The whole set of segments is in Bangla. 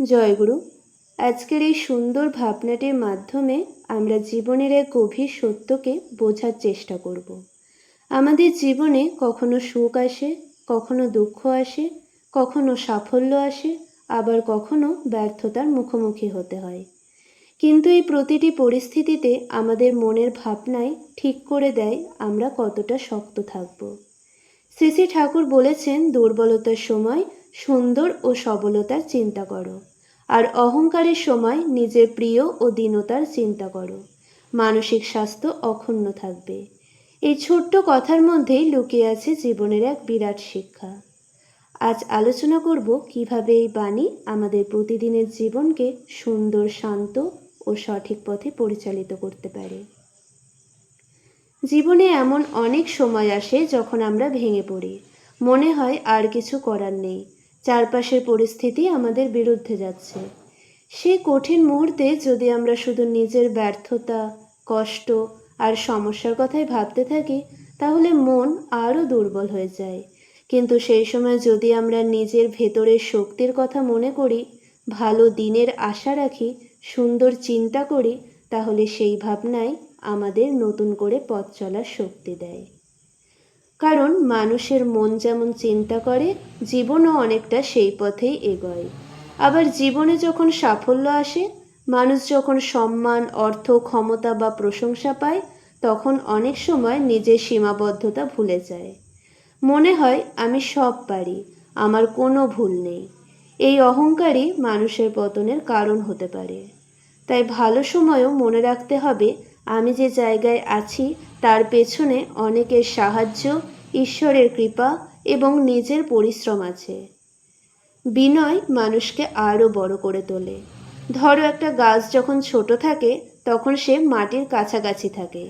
জয়গুরু। আজকের এই সুন্দর ভাবনাটির মাধ্যমে আমরা জীবনের এক গভীর সত্যকে বোঝার চেষ্টা করব। আমাদের জীবনে কখনো সুখ আসে, কখনো দুঃখ আসে, কখনো সাফল্য আসে, আবার কখনো ব্যর্থতার মুখোমুখি হতে হয়। কিন্তু এই প্রতিটি পরিস্থিতিতে আমাদের মনের ভাবনাই ঠিক করে দেয় আমরা কতটা শক্ত থাকব। শ্রী শ্রী ঠাকুর বলেছেন, দুর্বলতার সময় সুন্দর ও সবলতার চিন্তা করো, আর অহংকারের সময় নিজের প্রিয় ও দীনতার চিন্তা করো। মানসিক স্বাস্থ্য অক্ষুণ্ণ থাকবে। এই ছোট্ট কথার মধ্যেই লুকিয়ে আছে জীবনের এক বিরাট শিক্ষা। আজ আলোচনা করব কিভাবে এই বাণী আমাদের প্রতিদিনের জীবনকে সুন্দর, শান্ত ও সঠিক পথে পরিচালিত করতে পারে। জীবনে এমন অনেক সময় আসে যখন আমরা ভেঙে পড়ি, মনে হয় আর কিছু করার নেই, চারপাশের পরিস্থিতি আমাদের বিরুদ্ধে যাচ্ছে। সেই কঠিন মুহূর্তে যদি আমরা শুধু নিজের ব্যর্থতা, কষ্ট আর সমস্যার কথাই ভাবতে থাকি, তাহলে মন আরও দুর্বল হয়ে যায়। কিন্তু সেই সময় যদি আমরা নিজের ভেতরের শক্তির কথা মনে করি, ভালো দিনের আশা রাখি, সুন্দর চিন্তা করি, তাহলে সেই ভাবনাই আমাদের নতুন করে পথ চলার শক্তি দেয়। কারণ মানুষের মন যেমন চিন্তা করে, জীবনও অনেকটা সেই পথেই এগোয়। আবার জীবনে যখন সাফল্য আসে, মানুষ যখন সম্মান, অর্থ, ক্ষমতা বা প্রশংসা পায়, তখন অনেক সময় নিজের সীমাবদ্ধতা ভুলে যায়। মনে হয় আমি সব পারি, আমার কোনো ভুল নেই। এই অহংকারই মানুষের পতনের কারণ হতে পারে। তাই ভালো সময়ও মনে রাখতে হবে, আমি যে জায়গায় আছি তার পেছনে অনেকের সাহায্য, ঈশ্বরের কৃপা এবং নিজের পরিশ্রম আছে। বিনয় মানুষকে আরও বড় করে তোলে। ধরো, একটা গাছ যখন ছোট থাকে তখন সে মাটির কাছাকাছি থাকে,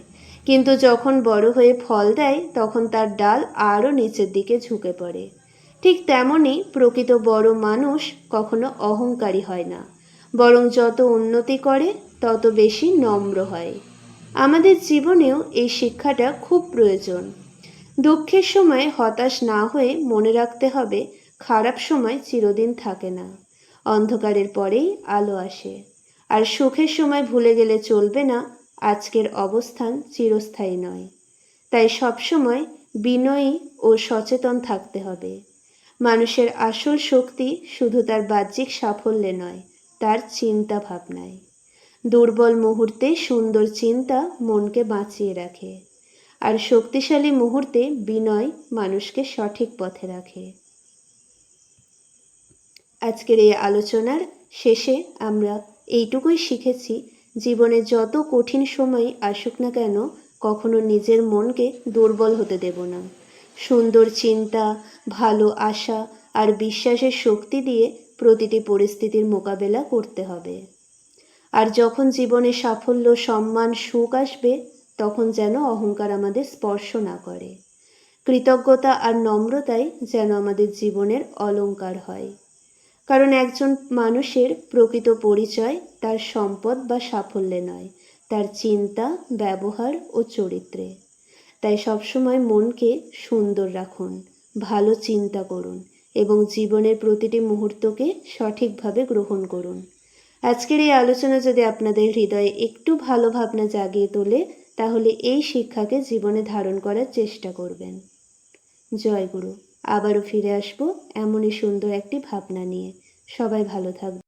কিন্তু যখন বড় হয়ে ফল দেয় তখন তার ডাল আরও নিচের দিকে ঝুঁকে পড়ে। ঠিক তেমনই প্রকৃত বড় মানুষ কখনো অহংকারী হয় না, বরং যত উন্নতি করে তত বেশি নম্র হয়। আমাদের জীবনেও এই শিক্ষাটা খুব প্রয়োজন। দুঃখের সময় হতাশ না হয়ে মনে রাখতে হবে, খারাপ সময় চিরদিন থাকে না, অন্ধকারের পরেই আলো আসে। আর সুখের সময় ভুলে গেলে চলবে না, আজকের অবস্থান চিরস্থায়ী নয়। তাই সবসময় বিনয়ী ও সচেতন থাকতে হবে। মানুষের আসল শক্তি শুধু তার বাহ্যিক সাফল্যে নয়, তার চিন্তা ভাবনায়। দুর্বল মুহূর্তে সুন্দর চিন্তা মনকে বাঁচিয়ে রাখে, আর শক্তিশালী মুহূর্তে বিনয় মানুষকে সঠিক পথে রাখে। আজকের এই আলোচনার শেষে আমরা এইটুকুই শিখেছি, জীবনে যত কঠিন সময় আসুক না কেন, কখনো নিজের মনকে দুর্বল হতে দেব না। সুন্দর চিন্তা, ভালো আশা আর বিশ্বাসের শক্তি দিয়ে প্রতিটি পরিস্থিতির মোকাবেলা করতে হবে। আর যখন জীবনে সাফল্য, সম্মান, সুখ আসবে, তখন যেন অহংকার আমাদের স্পর্শ না করে। কৃতজ্ঞতা আর নম্রতাই যেন আমাদের জীবনের অলংকার হয়। কারণ একজন মানুষের প্রকৃত পরিচয় তার সম্পদ বা সাফল্যে নয়, তার চিন্তা, ব্যবহার ও চরিত্রে। তাই সবসময় মনকে সুন্দর রাখুন, ভালো চিন্তা করুন এবং জীবনের প্রতিটি মুহূর্তকে সঠিকভাবে গ্রহণ করুন। আজকের এই আলোচনা যদি আপনাদের হৃদয়ে একটু ভালো ভাবনা জাগিয়ে তোলে, তাহলে এই শিক্ষাকে জীবনে ধারণ করার চেষ্টা করবেন। জয় গুরু। আবারও ফিরে আসবো এমনই সুন্দর একটি ভাবনা নিয়ে। সবাই ভালো থাকবেন।